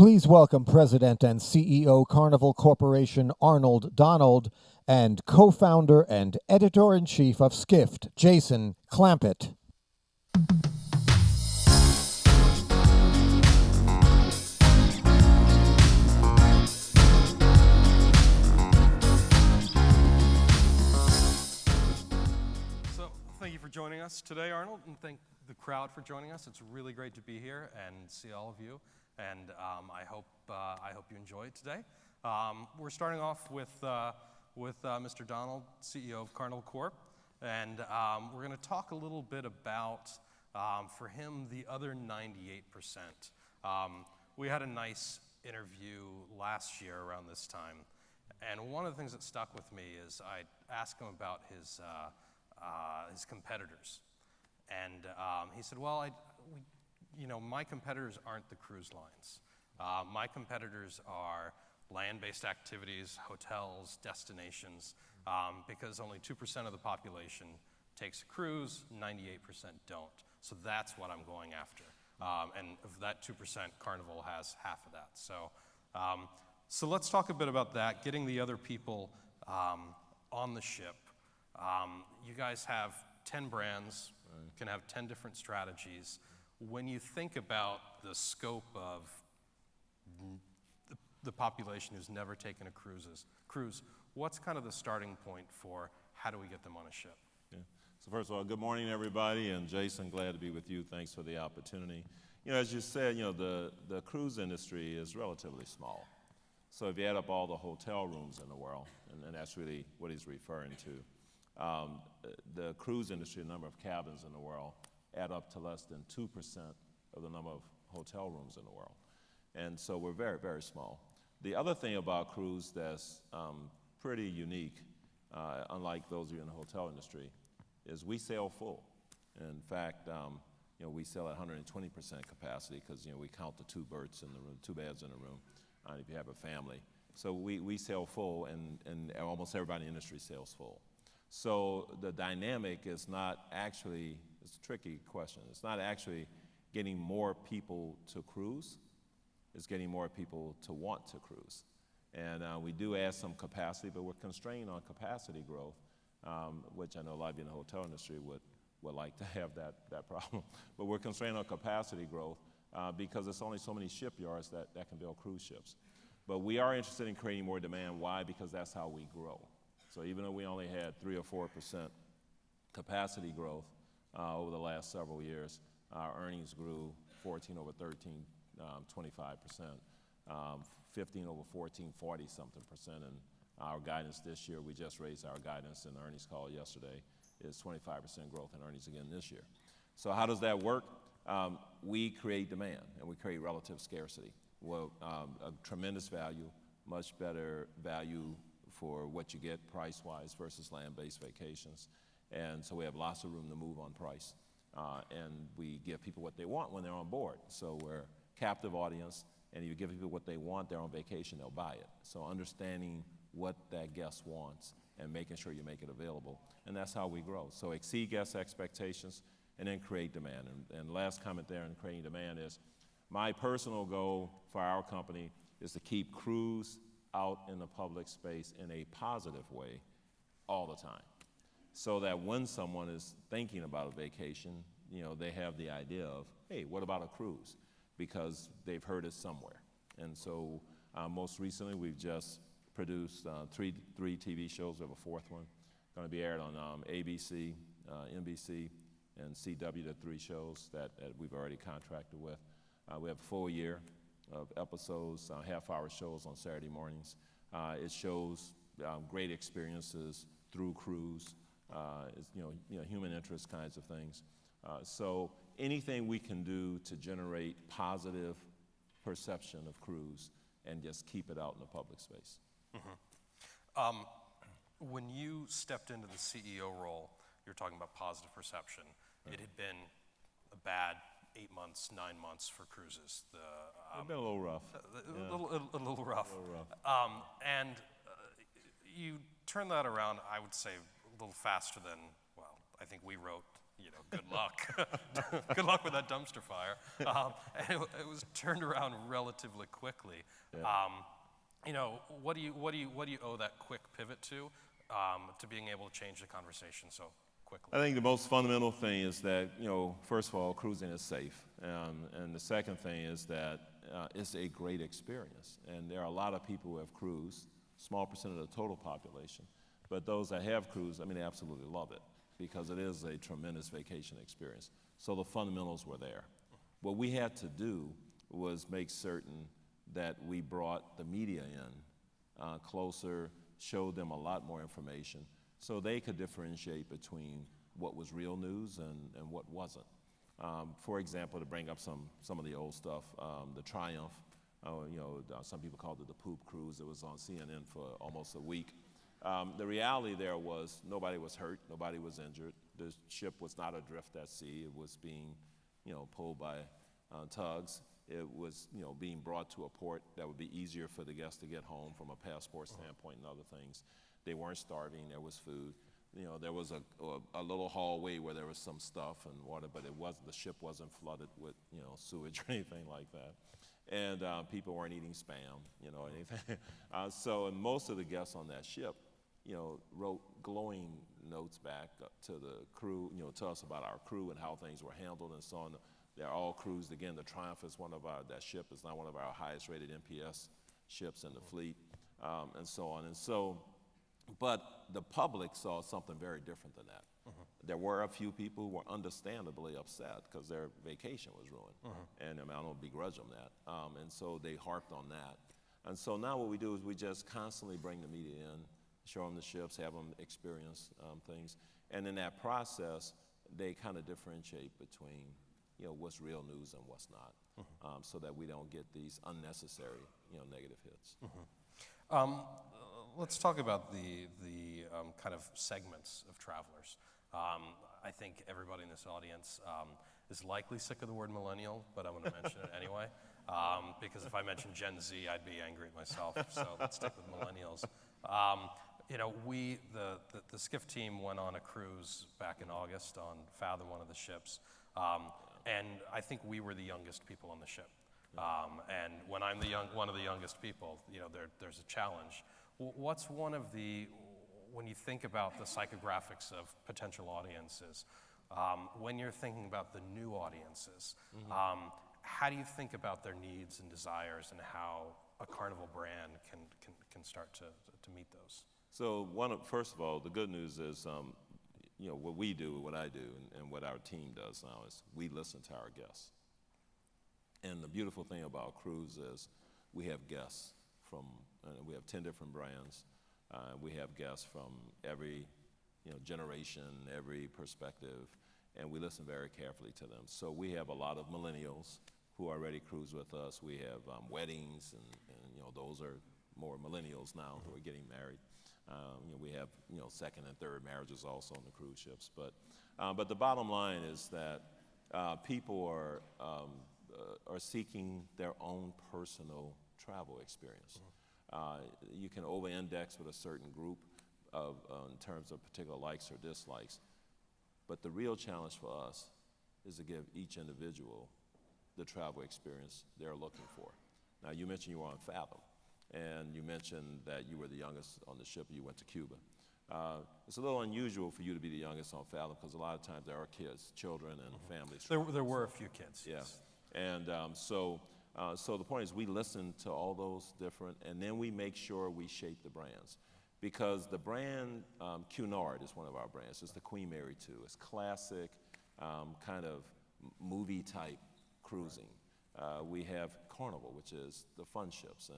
Please welcome President and CEO Carnival Corporation Arnold Donald and co-founder and editor-in-chief of Skift, Jason Clampett. So thank you for joining us today, Arnold, and thank the crowd for joining us. It's really great to be here and see all of you. And I hope you enjoy it today. We're starting off with Mr. Donald, CEO of Carnival Corp, and we're going to talk a little bit about, for him, the other 98%. We had a nice interview last year around this time, and one of the things that stuck with me is I asked him about his competitors, and he said, "Well, my competitors aren't the cruise lines. My competitors are land-based activities, hotels, destinations, because only 2% of the population takes a cruise, 98% don't. So that's what I'm going after. And of that 2%, Carnival has half of that. So let's talk a bit about that, getting the other people on the ship. You guys have 10 brands, can have 10 different strategies. When you think about the scope of the population who's never taken a cruise, what's kind of the starting point for how do we get them on a ship? Yeah. So first of all, good morning, everybody, and Jason, glad to be with you. Thanks for the opportunity. As you said, the cruise industry is relatively small. So if you add up all the hotel rooms in the world, and that's really what he's referring to, the cruise industry, the number of cabins in the world, add up to less than 2% of the number of hotel rooms in the world. And so we're very, very small. The other thing about cruise that's pretty unique, unlike those of you in the hotel industry, is we sail full. In fact, we sail at 120% capacity because we count the two berths in the room, two beds in the room, if you have a family. So we sail full, and almost everybody in the industry sails full. So the dynamic is not actually, it's a tricky question. It's not actually getting more people to cruise. It's getting more people to want to cruise. And we do add some capacity, but we're constrained on capacity growth, which I know a lot of you in the hotel industry would like to have that problem. But we're constrained on capacity growth because there's only so many shipyards that can build cruise ships. But we are interested in creating more demand. Why? Because that's how we grow. So even though we only had 3 or 4% capacity growth over the last several years, our earnings grew 14 over 13, 25%, 15 over 14, 40-something%. And our guidance this year, we just raised our guidance in the earnings call yesterday, is 25% growth in earnings again this year. So how does that work? We create demand, and we create relative scarcity. Well, a tremendous value, much better value for what you get price-wise versus land-based vacations. And so we have lots of room to move on price. And we give people what they want when they're on board. So we're a captive audience, and if you give people what they want, they're on vacation, they'll buy it. So understanding what that guest wants and making sure you make it available. And that's how we grow. So exceed guest expectations and then create demand. And last comment there in creating demand is my personal goal for our company is to keep cruise out in the public space in a positive way all the time, so that when someone is thinking about a vacation, they have the idea of, hey, what about a cruise? Because they've heard it somewhere. And so most recently, we've just produced three TV shows. We have a fourth one going to be aired on ABC, NBC, and CW, the 3 shows that we've already contracted with. We have a full year of episodes, half-hour shows on Saturday mornings. It shows great experiences through cruise, human interest kinds of things. So anything we can do to generate positive perception of cruise and just keep it out in the public space. Mm-hmm. When you stepped into the CEO role, you were talking about positive perception. Right. It had been a bad 8 months, 9 months for cruises. It's been a little rough. A little rough. And you turned that around, I would say, a little faster than, well, I think we wrote, good luck good luck with that dumpster fire. And it was turned around relatively quickly. Yeah. You know, what do you owe that quick pivot to being able to change the conversation so quickly? I think the most fundamental thing is that, you know, first of all, cruising is safe. And the second thing is that it's a great experience. And there are a lot of people who have cruised, small percent of the total population. But those that have cruised, I mean, they absolutely love it because it is a tremendous vacation experience. So the fundamentals were there. What we had to do was make certain that we brought the media in closer, showed them a lot more information so they could differentiate between what was real news and what wasn't. For example, to bring up some of the old stuff, the Triumph, you know, some people called it the poop cruise. It was on CNN for almost a week. The reality there was nobody was hurt, nobody was injured. The ship was not adrift at sea. It was being, you know, pulled by tugs. It was, you know, being brought to a port that would be easier for the guests to get home from a passport standpoint and other things. They weren't starving. There was food. You know, there was a little hallway where there was some stuff and water, but it wasn't. The ship wasn't flooded with, you know, sewage or anything like that. And people weren't eating Spam, you know, anything. So most of the guests on that ship, you know, wrote glowing notes back to the crew, you know, tell us about our crew and how things were handled and so on. They're all cruised. Again, the Triumph is that ship is now one of our highest rated NPS ships in the fleet, and so on. And so, but the public saw something very different than that. There were a few people who were understandably upset because their vacation was ruined. And I mean, I don't begrudge them that. And so they harped on that. And so now what we do is we just constantly bring the media in, show them the ships, have them experience things. And in that process, they kind of differentiate between, you know, what's real news and what's not, so that we don't get these unnecessary, you know, negative hits. Let's talk about the kind of segments of travelers. I think everybody in this audience is likely sick of the word millennial, but I'm going to mention it anyway, because if I mentioned Gen Z, I'd be angry at myself, so let's stick with millennials. You know, the Skift team went on a cruise back in August on Fathom, one of the ships, and I think we were the youngest people on the ship. And when I'm one of the youngest people, you know, there's a challenge. What's when you think about the psychographics of potential audiences, when you're thinking about the new audiences, how do you think about their needs and desires and how a Carnival brand can start to meet those? So first of all, the good news is, you know, what we do, what I do, and what our team does now is we listen to our guests. And the beautiful thing about cruise is we have guests we have 10 different brands. We have guests from every, you know, generation, every perspective, and we listen very carefully to them. So we have a lot of millennials who already cruise with us. We have weddings, and you know, those are more millennials now who are getting married. You know, we have, you know, second and third marriages also on the cruise ships. But the bottom line is that people are seeking their own personal travel experience. You can over-index with a certain group in terms of particular likes or dislikes. But the real challenge for us is to give each individual the travel experience they're looking for. Now, you mentioned you were on Fathom, and you mentioned that you were the youngest on the ship and you went to Cuba. It's a little unusual for you to be the youngest on Fathom because a lot of times there are kids, children, and families. There were a few kids. Yeah. And so the point is we listen to all those different, and then we make sure we shape the brands. Because the brand, Cunard is one of our brands. It's the Queen Mary 2. It's classic, kind of movie-type cruising. We have Carnival, which is the fun ships,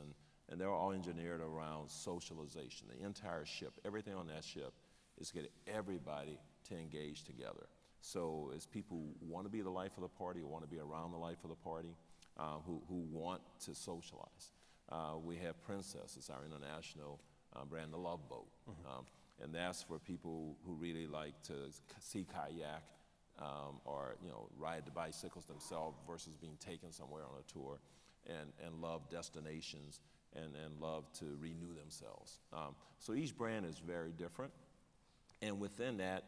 and they're all engineered around socialization. The entire ship, everything on that ship is to get everybody to engage together. So as people who want to be the life of the party or want to be around the life of the party, who want to socialize. We have Princess, it's our international brand, the Love Boat. And that's for people who really like to see kayak or, you know, ride the bicycles themselves versus being taken somewhere on a tour, and love destinations and love to renew themselves. So each brand is very different. And within that,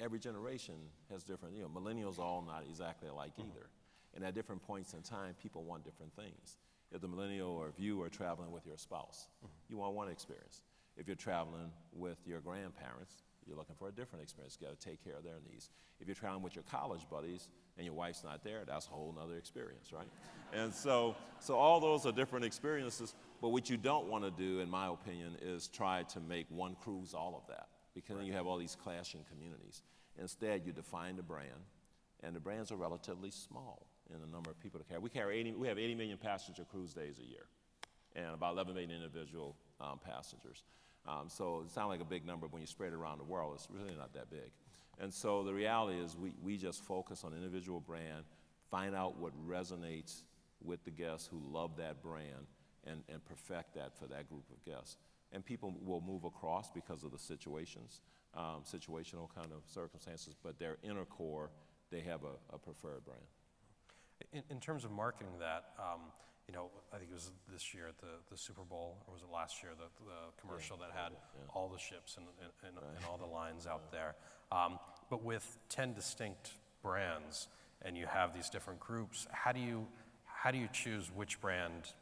every generation has different, millennials are all not exactly alike either. And at different points in time, people want different things. If the millennial or if you are traveling with your spouse, you want one experience. If you're traveling with your grandparents, you're looking for a different experience. You got to take care of their needs. If you're traveling with your college buddies and your wife's not there, that's a whole nother experience, right? And so all those are different experiences, but what you don't want to do, in my opinion, is try to make one cruise all of that, because then you have all these clashing communities. Instead, you define the brand, and the brands are relatively small in the number of people to carry. We have 80 million passenger cruise days a year, and about 11 million individual passengers. So it sounds like a big number, but when you spread it around the world, it's really not that big. And so the reality is we just focus on individual brand, find out what resonates with the guests who love that brand, and perfect that for that group of guests. And people will move across because of the situations, situational kind of circumstances, but their inner core, they have a preferred brand. In terms of marketing that, I think it was this year at the Super Bowl, or was it last year, the commercial that had all the ships and all the lines out there. But with 10 distinct brands, and you have these different groups, how do you choose which brand,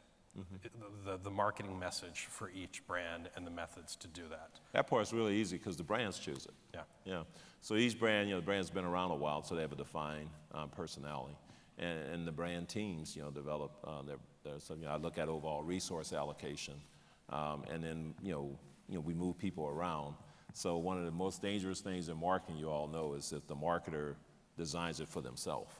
the marketing message for each brand and the methods to do that? That part's really easy because the brands choose it. Yeah. So each brand, the brand's been around a while, so they have a defined personality. And the brand teams, develop I look at overall resource allocation, and then, we move people around. So one of the most dangerous things in marketing, you all know, is if the marketer designs it for themselves,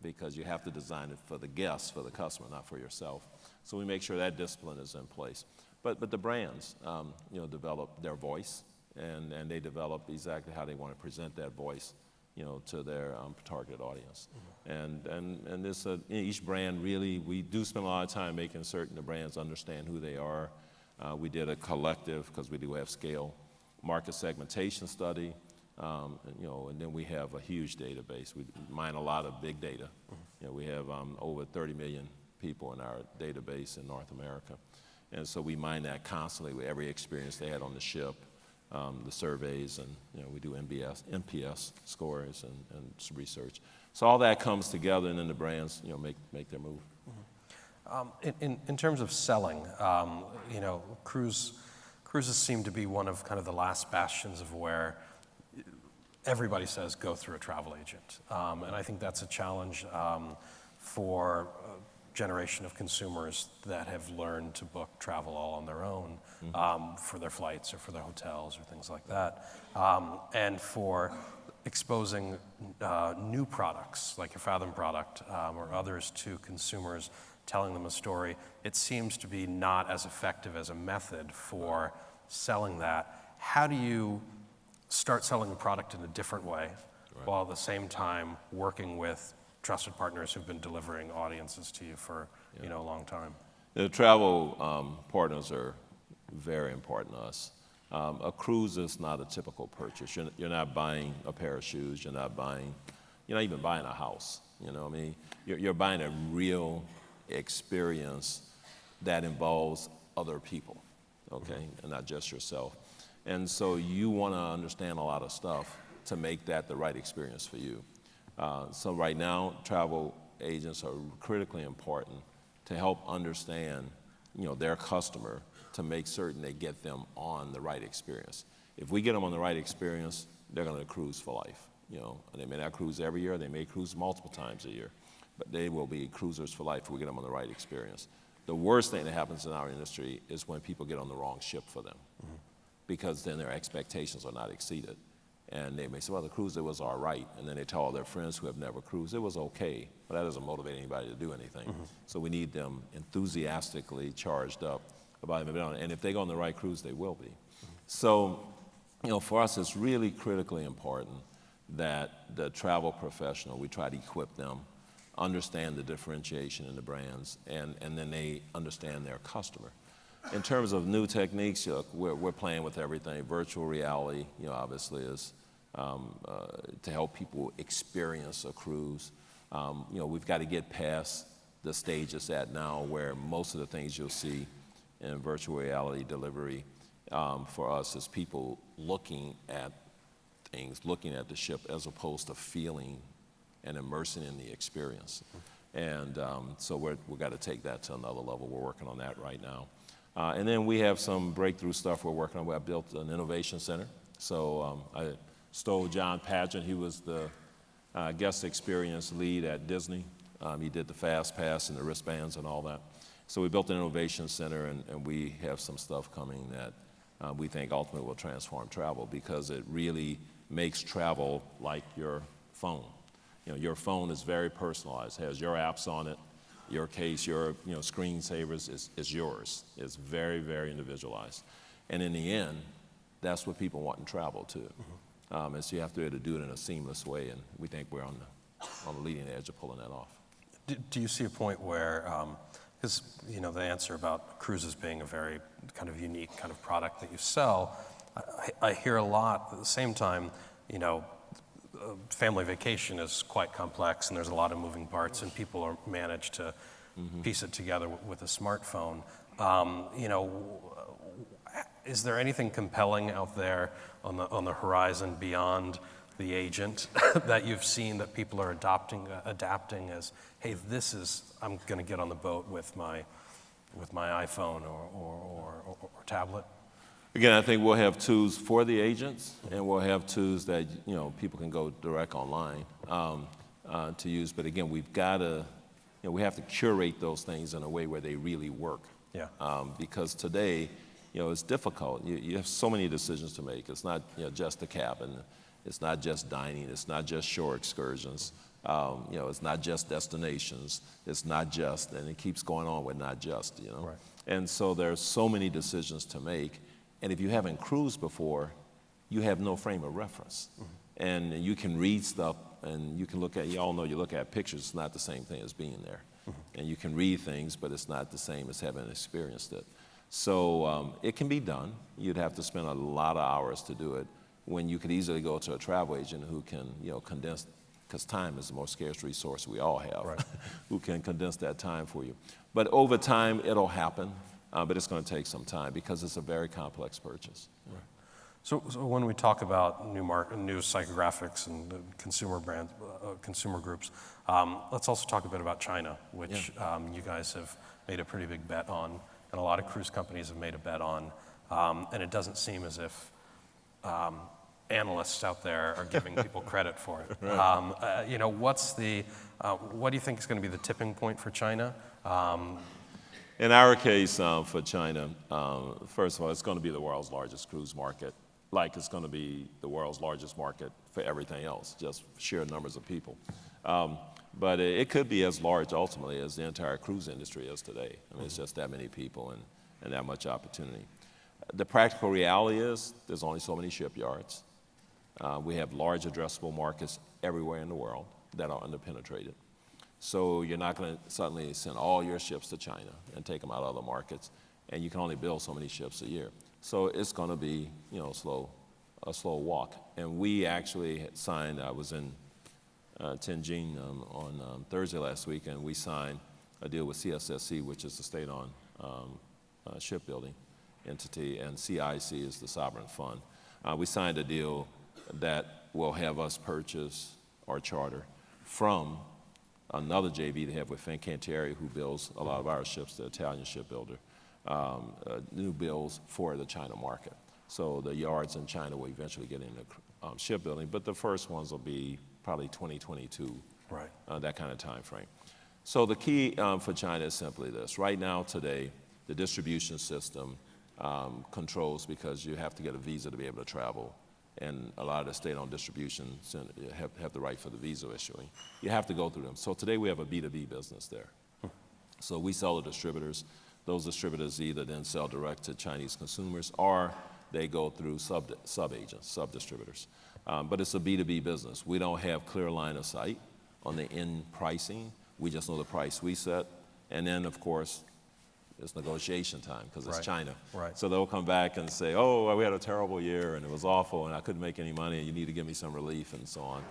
because you have to design it for the guest, for the customer, not for yourself. So we make sure that discipline is in place. But the brands, develop their voice, and they develop exactly how they want to present that voice, to their targeted audience. And this, each brand really, we do spend a lot of time making certain the brands understand who they are. We did a collective, because we do have scale, market segmentation study, and then we have a huge database. We mine a lot of big data. We have over 30 million people in our database in North America. And so we mine that constantly with every experience they had on the ship, the surveys, and we do NPS scores and some research. So all that comes together, and then the brands, make their move. In terms of selling, cruises seem to be one of kind of the last bastions of where everybody says go through a travel agent, and I think that's a challenge for a generation of consumers that have learned to book travel all on their own, for their flights or for their hotels or things like that, and for exposing new products like your Fathom product or others to consumers, telling them a story. It seems to be not as effective as a method for selling that. How do you start selling a product in a different way, while at the same time working with trusted partners who've been delivering audiences to you for a long time? The travel partners are very important to us. A cruise is not a typical purchase. You're not buying a pair of shoes. You're not even buying a house. You're buying a real experience that involves other people, okay, and not just yourself. And so you want to understand a lot of stuff to make that the right experience for you. So right now, travel agents are critically important to help understand, their customer, to make certain they get them on the right experience. If we get them on the right experience, they're going to cruise for life. And they may not cruise every year, they may cruise multiple times a year, but they will be cruisers for life if we get them on the right experience. The worst thing that happens in our industry is when people get on the wrong ship for them, because then their expectations are not exceeded. And they may say, well, the cruise, it was all right. And then they tell all their friends who have never cruised, it was okay, but that doesn't motivate anybody to do anything. So we need them enthusiastically charged up about it. And if they go on the right cruise, they will be. So, for us, it's really critically important that the travel professional, we try to equip them, understand the differentiation in the brands, and then they understand their customer. In terms of new techniques, we're playing with everything. Virtual reality, obviously is to help people experience a cruise. We've got to get past the stage it's at now, where most of the things you'll see in virtual reality delivery for us is people looking at things, looking at the ship as opposed to feeling and immersing in the experience. And so we've got to take that to another level. We're working on that right now. And then we have some breakthrough stuff we're working on. I built an innovation center. So I stole John Pageant. He was the guest experience lead at Disney. He did the Fast Pass and the wristbands and all that. So we built an innovation center, and we have some stuff coming that we think ultimately will transform travel, because it really makes travel like your phone. Your phone is very personalized, has your apps on it, your case, your screensavers is yours. It's very, very individualized. And in the end, that's what people want in travel too. And so you have to be able to do it in a seamless way, and we think we're on the leading edge of pulling that off. Do you see a point where, because the answer about cruises being a very kind of unique kind of product that you sell, I hear a lot at the same time, family vacation is quite complex and there's a lot of moving parts, and people manage to piece it together with a smartphone. Is there anything compelling out there on the horizon beyond the agent that you've seen that people are adapting as, hey, I'm going to get on the boat with my iPhone or tablet? Again, I think we'll have tools for the agents, and we'll have tools that people can go direct online to use. But again, we've got to, we have to curate those things in a way where they really work. Yeah. Because today, it's difficult. You have so many decisions to make. It's not just the cabin. It's not just dining. It's not just shore excursions. It's not just destinations. It's not just, and it keeps going on with not just. Right. And so there's so many decisions to make. And if you haven't cruised before, you have no frame of reference. And you can read stuff, and you can look at, you all know, you look at pictures, it's not the same thing as being there. And you can read things, but it's not the same as having experienced it. So it can be done. You'd have to spend a lot of hours to do it, when you could easily go to a travel agent who can, condense, because time is the most scarce resource we all have, right. who can condense that time for you. But over time, it'll happen. But it's going to take some time because it's a very complex purchase. Right. So when we talk about new psychographics and consumer brands, consumer groups, let's also talk a bit about China, which you guys have made a pretty big bet on, and a lot of cruise companies have made a bet on, and it doesn't seem as if analysts out there are giving people credit for it. Right. What do you think is going to be the tipping point for China? In our case, for China, first of all, it's going to be the world's largest cruise market, like it's going to be the world's largest market for everything else, just sheer numbers of people. But it could be as large ultimately as the entire cruise industry is today. I mean, it's just that many people and that much opportunity. The practical reality is there's only so many shipyards. We have large addressable markets everywhere in the world that are underpenetrated. So you're not going to suddenly send all your ships to China and take them out of other markets, and you can only build so many ships a year. So it's going to be, a slow walk. And we actually signed. I was in Tianjin on Thursday last week, and we signed a deal with CSSC, which is the state-owned shipbuilding entity, and CIC is the sovereign fund. We signed a deal that will have us purchase or charter from another JV they have with Fincantieri, who builds a lot of our ships, the Italian shipbuilder, new builds for the China market. So the yards in China will eventually get into shipbuilding, but the first ones will be probably 2022, right. That kind of time frame. So the key for China is simply this. Right now, today, the distribution system controls, because you have to get a visa to be able to travel, and a lot of the state-owned distribution have the right for the visa issuing. You have to go through them. So today we have a B2B business there. So we sell to distributors. Those distributors either then sell direct to Chinese consumers, or they go through sub-agents, sub-distributors. But it's a B2B business. We don't have clear line of sight on the end pricing. We just know the price we set. And then, of course, it's negotiation time, because it's right. China. Right. So they'll come back and say, oh, we had a terrible year and it was awful and I couldn't make any money and you need to give me some relief and so on.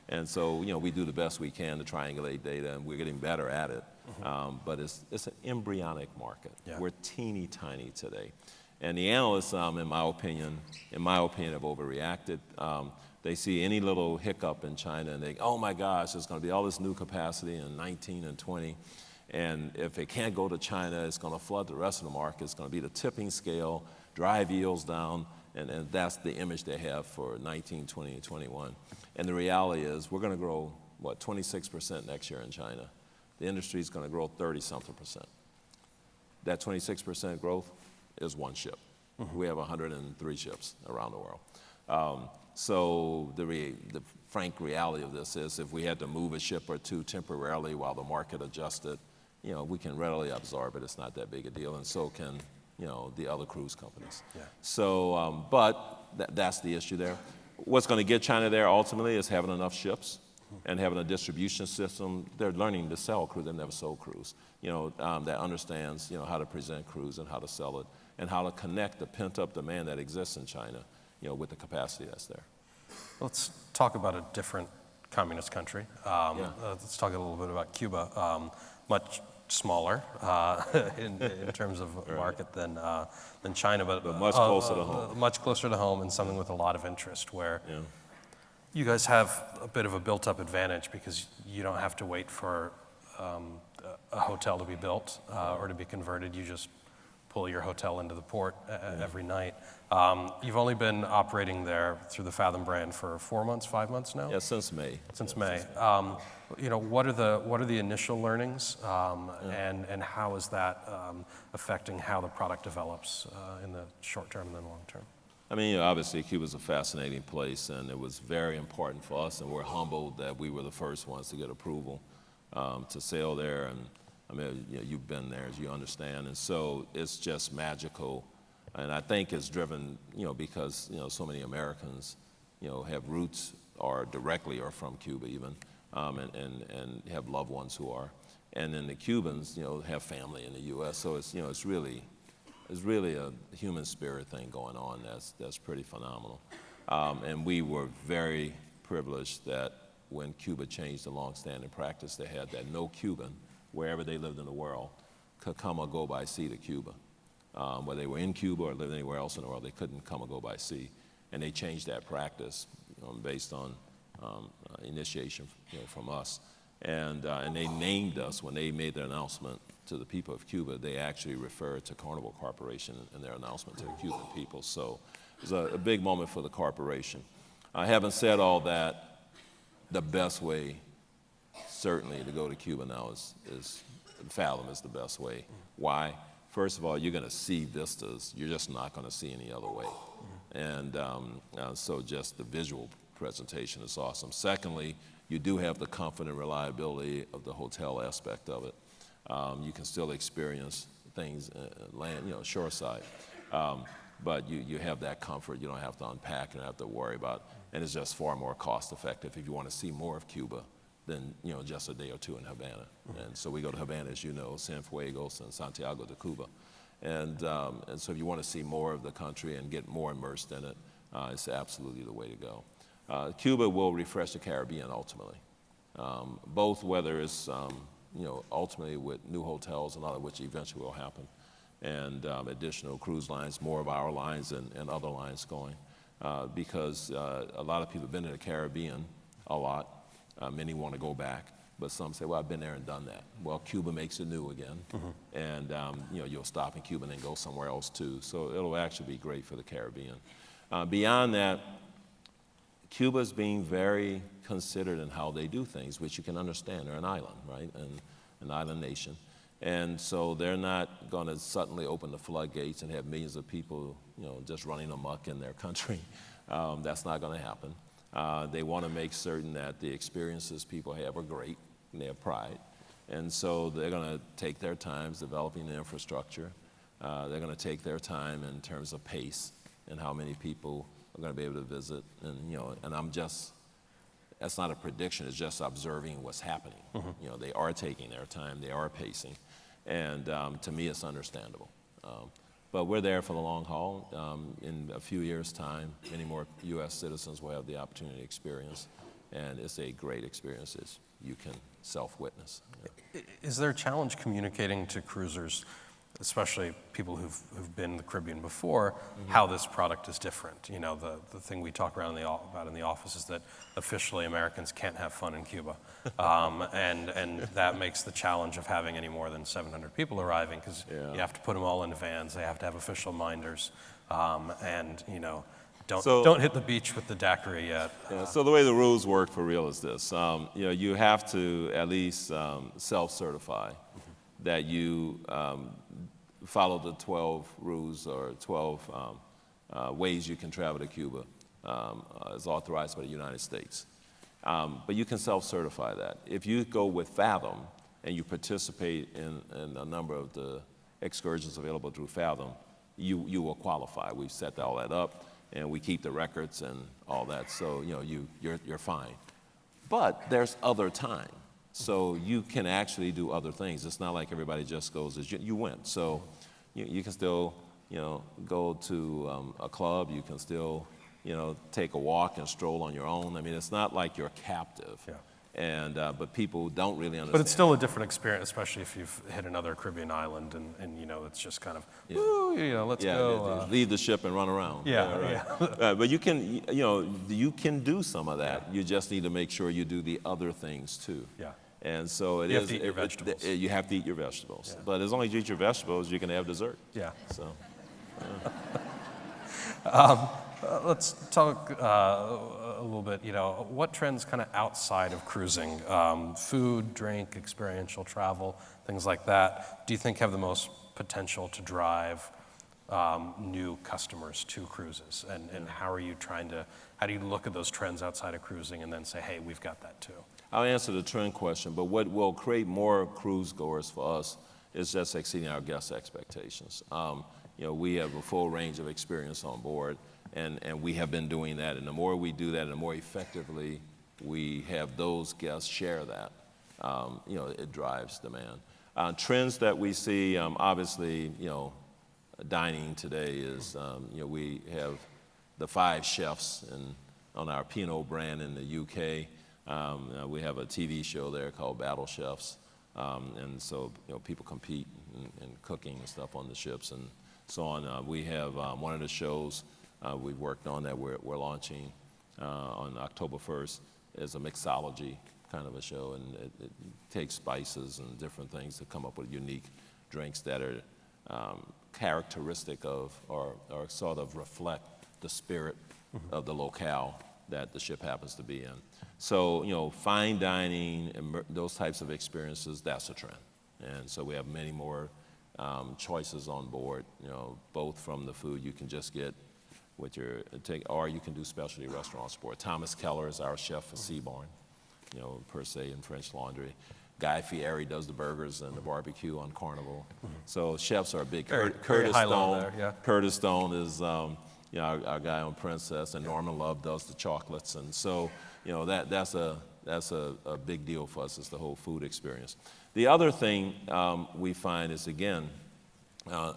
And so, we do the best we can to triangulate data, and we're getting better at it. But it's an embryonic market. Yeah. We're teeny tiny today. And the analysts, in my opinion, have overreacted. They see any little hiccup in China and they, oh my gosh, there's going to be all this new capacity in 19 and 20. And if it can't go to China, it's going to flood the rest of the market. It's going to be the tipping scale, drive yields down, and that's the image they have for 19, 20, and 21. And the reality is we're going to grow, 26% next year in China. The industry is going to grow 30-something%. That 26% growth is one ship. We have 103 ships around the world. So the frank reality of this is if we had to move a ship or two temporarily while the market adjusted, we can readily absorb it. It's not that big a deal, and so can, the other cruise companies. Yeah. So, but that's the issue there. What's going to get China there ultimately is having enough ships and having a distribution system. They're learning to sell cruise. They've never sold cruise. That understands, how to present cruise and how to sell it and how to connect the pent-up demand that exists in China, with the capacity that's there. Let's talk about a different communist country. Let's talk a little bit about Cuba. Much smaller in terms of market than China, but much closer to home. Much closer to home, and something with a lot of interest where you guys have a bit of a built-up advantage because you don't have to wait for a hotel to be built or to be converted. You just pull your hotel into the port every night. You've only been operating there through the Fathom brand for 4 months, 5 months now? Yeah, since May. Since May. What are the initial learnings, and how is that affecting how the product develops in the short term and then long term? I mean, obviously Cuba's a fascinating place, and it was very important for us, and we're humbled that we were the first ones to get approval to sail there. And I mean, you've been there, as you understand, and so it's just magical. And I think it's driven, because so many Americans, have roots or directly or from Cuba even, and have loved ones who are, and then the Cubans, have family in the U.S. So it's it's really a human spirit thing going on that's pretty phenomenal. And we were very privileged that when Cuba changed the long-standing practice, they had that no Cuban, wherever they lived in the world, could come or go by sea to Cuba. Whether they were in Cuba or lived anywhere else in the world, they couldn't come or go by sea. And they changed that practice based on initiation from us. And they named us, when they made their announcement to the people of Cuba, they actually referred to Carnival Corporation in their announcement to the Cuban people. So it was a big moment for the corporation. Having said all that, the best way certainly to go to Cuba now is Fathom is the best way. Why? First of all, you're going to see vistas you're just not going to see any other way. And so just the visual presentation is awesome. Secondly, you do have the comfort and reliability of the hotel aspect of it. You can still experience things land, shoreside. But you have that comfort. You don't have to unpack, you don't have to worry about, and it's just far more cost effective if you want to see more of Cuba than just a day or two in Havana. And so we go to Havana, as you know, Cienfuegos and Santiago de Cuba. And so if you want to see more of the country and get more immersed in it, it's absolutely the way to go. Cuba will refresh the Caribbean ultimately, both whether it's ultimately with new hotels, and all of which eventually will happen, and additional cruise lines, more of our lines and other lines going, because a lot of people have been in the Caribbean a lot. Many want to go back, but some say, well, I've been there and done that. Well, Cuba makes it new again, and you'll stop in Cuba and then go somewhere else too. So it'll actually be great for the Caribbean. Beyond that, Cuba's being very considered in how they do things, which you can understand. They're an island, right, and an island nation. And so they're not going to suddenly open the floodgates and have millions of people, just running amok in their country. That's not going to happen. They want to make certain that the experiences people have are great, and they have pride. And so they're going to take their time developing the infrastructure. They're going to take their time in terms of pace and how many people are going to be able to visit. And that's not a prediction, it's just observing what's happening. They are taking their time, they are pacing. And to me, it's understandable. But we're there for the long haul. In a few years' time, many more U.S. citizens will have the opportunity to experience, and it's a great experience as you can self-witness. Is there a challenge communicating to cruisers especially people who've been in the Caribbean before, how this product is different. You know, the thing we talk around about in the office is that officially Americans can't have fun in Cuba. And that makes the challenge of having any more than 700 people arriving, because you have to put them all into vans, they have to have official minders, and, you know, don't hit the beach with the daiquiri yet. Yeah, so the way the rules work for real is this. You know, you have to at least self-certify that you follow the 12 rules or 12 ways you can travel to Cuba as authorized by the United States. But you can self-certify that. If you go with Fathom and you participate in a number of the excursions available through Fathom, you will qualify. We've set all that up, and we keep the records and all that, so you know, you're fine. But there's other time. So you can actually do other things. It's not like everybody just goes as you went. So you can still, you know, go to a club. You can still, you know, take a walk and stroll on your own. I mean, it's not like you're captive. Yeah. And but people don't really understand. But it's still a different experience, especially if you've hit another Caribbean island, and you know, it's just kind of, woo, you know, let's go. Leave the ship and run around. But you can, you know, you can do some of that. You just need to make sure you do the other things too. Yeah. And so you have to eat your vegetables. You have to eat your vegetables. Yeah. But as long as you eat your vegetables, you can have dessert. Yeah. So. Let's talk a little bit, you know, what trends kind of outside of cruising, food, drink, experiential travel, things like that, do you think have the most potential to drive new customers to cruises? And how do you look at those trends outside of cruising and then say, hey, we've got that too? I'll answer the trend question, but what will create more cruise goers for us is just exceeding our guest expectations. You know, we have a full range of experience on board, and we have been doing that. And the more we do that, and the more effectively we have those guests share that, you know, it drives demand. Trends that we see, obviously, you know, dining today is, you know, we have the 5 chefs on our Pinot brand in the UK. We have a TV show there called Battle Chefs, and so, you know, people compete in cooking and stuff on the ships and so on. We have one of the shows we've worked on that we're launching on October 1st is a mixology kind of a show, and it takes spices and different things to come up with unique drinks that are characteristic of or sort of reflect the spirit of the locale that the ship happens to be in. So, you know, fine dining and those types of experiences, that's a trend. And so we have many more choices on board, you know, both from the food you can just get with or you can do specialty restaurant support. Thomas Keller is our chef for Seaborn, you know, per se in French Laundry. Guy Fieri does the burgers and the barbecue on Carnival. So chefs are big. Curtis Stone. There, yeah. Curtis Stone is you know, our guy on Princess, and Norman Love does the chocolates, and so, you know, that's a big deal for us, is the whole food experience. The other thing we find is, again,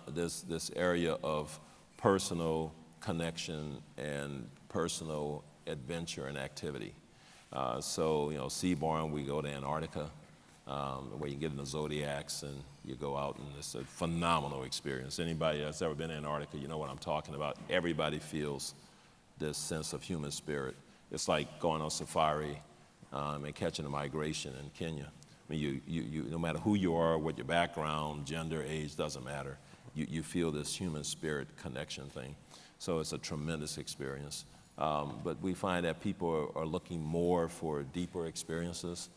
this area of personal connection and personal adventure and activity. So, you know, Seaborn, we go to Antarctica, where you get in the Zodiacs and you go out, and it's a phenomenal experience. Anybody that's ever been to Antarctica, you know what I'm talking about. Everybody feels this sense of human spirit. It's like going on safari and catching a migration in Kenya. I mean, you no matter who you are, what your background, gender, age, doesn't matter. You feel this human spirit connection thing. So it's a tremendous experience. But we find that people are looking more for deeper experiences.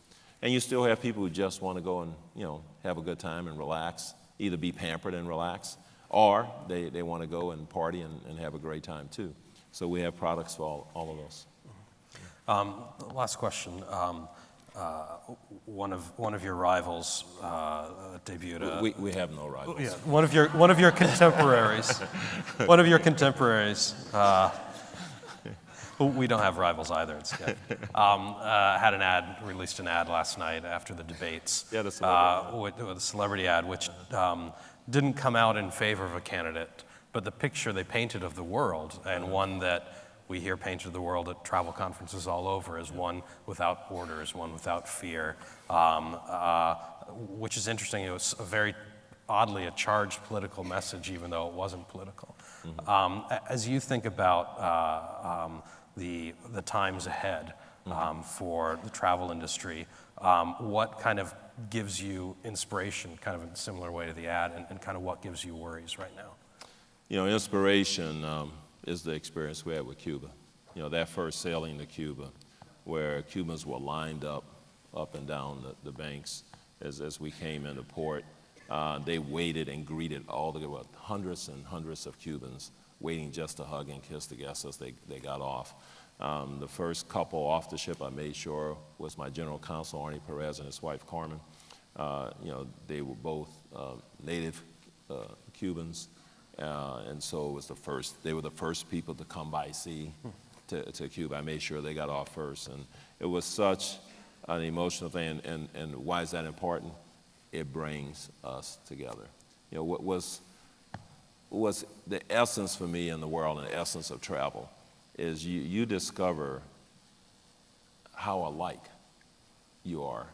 And you still have people who just want to go and, you know, have a good time and relax, either be pampered and relax, or they want to go and party and have a great time too. So we have products for all of those. Last question. One of your rivals debuted. We have no rivals. Yeah, one of your contemporaries. One of your contemporaries. We don't have rivals either. It's good. Released an ad last night after the debates. Yeah, the celebrity with a celebrity ad, which didn't come out in favor of a candidate, but the picture they painted of the world, and one that we hear painted of the world at travel conferences all over, is one without borders, one without fear, which is interesting. It was a very oddly a charged political message, even though it wasn't political. As you think about the times ahead for the travel industry, what kind of gives you inspiration, kind of in a similar way to the ad, and kind of what gives you worries right now? You know, inspiration is the experience we had with Cuba. You know, that first sailing to Cuba, where Cubans were lined up and down the banks as we came into port. They waited and greeted all the hundreds and hundreds of Cubans waiting just to hug and kiss the guests as they got off. The first couple off the ship I made sure was my general counsel, Arnie Perez, and his wife, Carmen. You know, they were both native Cubans, and so it was they were the first people to come by sea to Cuba. I made sure they got off first, and it was such an emotional thing, and why is that important? It brings us together. You know, what was the essence for me in the world and the essence of travel is you discover how alike you are,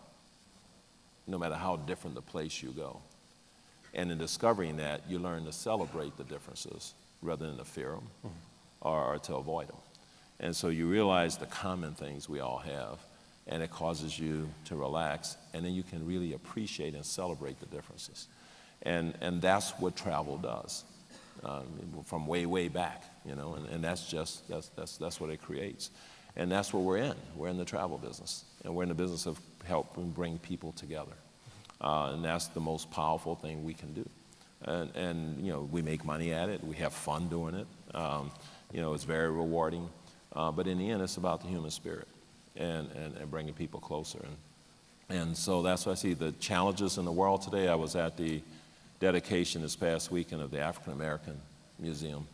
no matter how different the place you go. And in discovering that, you learn to celebrate the differences rather than to fear them or to avoid them. And so you realize the common things we all have, and it causes you to relax, and then you can really appreciate and celebrate the differences. And that's what travel does, from way back, you know, and that's what it creates. And that's what we're in. We're in the travel business, and we're in the business of helping bring people together. And that's the most powerful thing we can do. And you know, we make money at it. We have fun doing it. You know, it's very rewarding. But in the end, it's about the human spirit and bringing people closer. And so that's why I see the challenges in the world today. I was at the dedication this past weekend of the African American Museum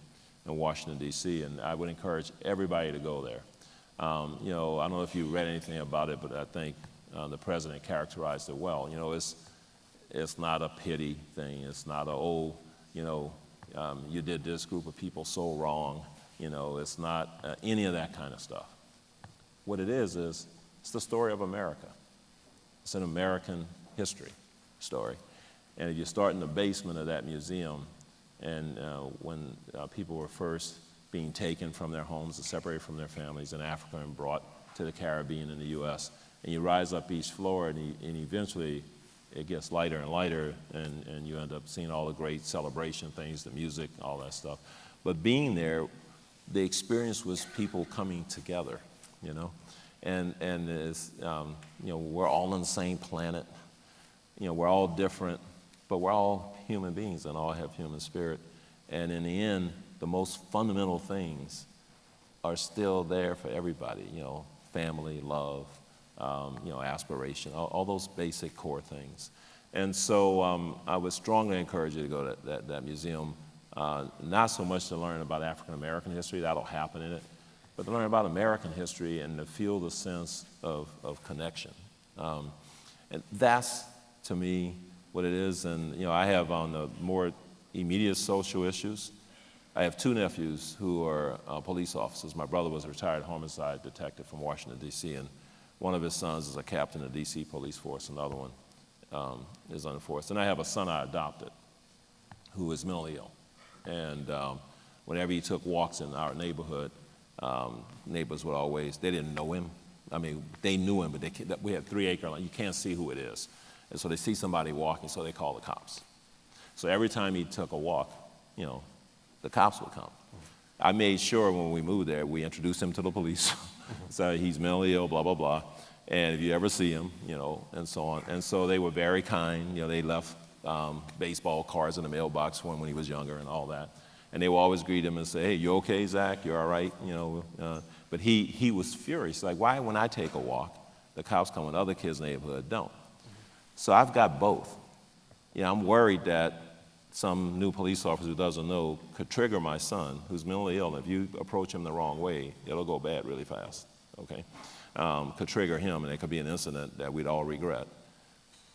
in Washington, D.C., and I would encourage everybody to go there. You know, I don't know if you read anything about it, but I think the president characterized it well. You know, it's not a pity thing. It's not you did this group of people so wrong. You know, it's not any of that kind of stuff. What it is it's the story of America. It's an American history story. And if you start in the basement of that museum, and when people were first being taken from their homes and separated from their families in Africa and brought to the Caribbean and the U.S., and you rise up each floor, and eventually it gets lighter and lighter, and you end up seeing all the great celebration things, the music, all that stuff. But being there, the experience was people coming together, you know, and it's, you know, we're all on the same planet. You know, we're all different, but we're all human beings and all have human spirit. And in the end, the most fundamental things are still there for everybody, you know, family, love, you know, aspiration, all those basic core things. And so I would strongly encourage you to go to that museum, not so much to learn about African American history, that'll happen in it, but to learn about American history and to feel the sense of connection. And that's, to me, what it is. And, you know, I have on the more immediate social issues, I have two nephews who are police officers. My brother was a retired homicide detective from Washington, D.C., and one of his sons is a captain of the D.C. police force, another one is on the force. And I have a son I adopted who is mentally ill. And whenever he took walks in our neighborhood, neighbors would always, they didn't know him. I mean, they knew him, but we had 3-acre land. You can't see who it is. And so they see somebody walking, so they call the cops. So every time he took a walk, you know, the cops would come. I made sure when we moved there, we introduced him to the police. So he's mentally ill, blah, blah, blah. And if you ever see him, you know, and so on. And so they were very kind. You know, they left baseball cards in the mailbox for him when he was younger and all that. And they would always greet him and say, hey, you okay, Zach? You all right? You know, but he was furious. Like, why when I take a walk, the cops come when other kids in the neighborhood don't? So I've got both. You know, I'm worried that some new police officer who doesn't know could trigger my son, who's mentally ill. If you approach him the wrong way, it'll go bad really fast, okay? Could trigger him, and it could be an incident that we'd all regret.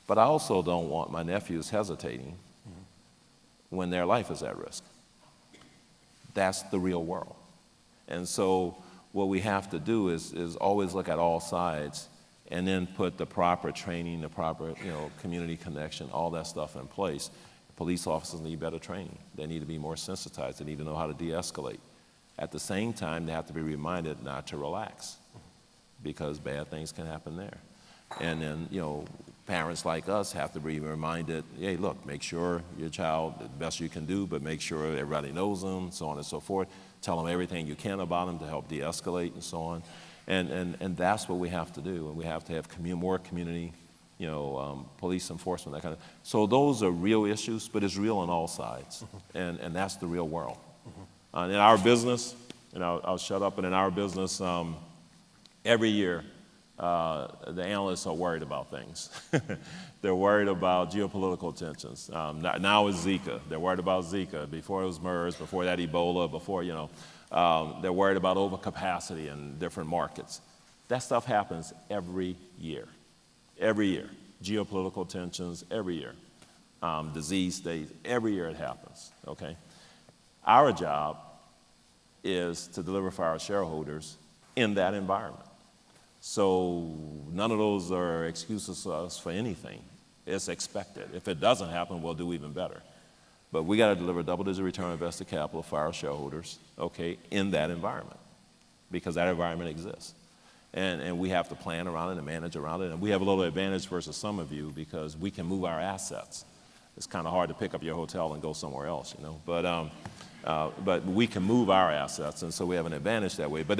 But I also don't want my nephews hesitating when their life is at risk. That's the real world. And so what we have to do is always look at all sides and then put the proper training, the proper, you know, community connection, all that stuff in place. Police officers need better training. They need to be more sensitized. They need to know how to de-escalate. At the same time, they have to be reminded not to relax, because bad things can happen there. And then, parents like us have to be reminded, hey, look, make sure your child, the best you can do, but make sure everybody knows them, so on and so forth. Tell them everything you can about them to help de-escalate and so on. And that's what we have to do. And we have to have more community, police enforcement, that kind of. So those are real issues, but it's real on all sides. And that's the real world. In our business, and I'll shut up, but in our business, every year, the analysts are worried about things. They're worried about geopolitical tensions. Now it's Zika. They're worried about Zika. Before it was MERS, before that Ebola, before, they're worried about overcapacity in different markets. That stuff happens every year. Every year. Geopolitical tensions, every year. Disease states, every year it happens, okay? Our job is to deliver for our shareholders in that environment. So none of those are excuses to us for anything. It's expected. If it doesn't happen, we'll do even better. But we got to deliver double-digit return on invested capital for our shareholders, okay, in that environment, because that environment exists. And we have to plan around it and manage around it. And we have a little advantage versus some of you, because we can move our assets. It's kind of hard to pick up your hotel and go somewhere else, But we can move our assets, and so we have an advantage that way. But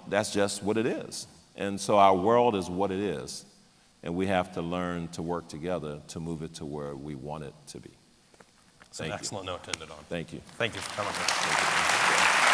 that's just what it is. And so our world is what it is, and we have to learn to work together to move it to where we want it to be. It's an excellent note to end it on. Thank you. Thank you for coming. Thank you.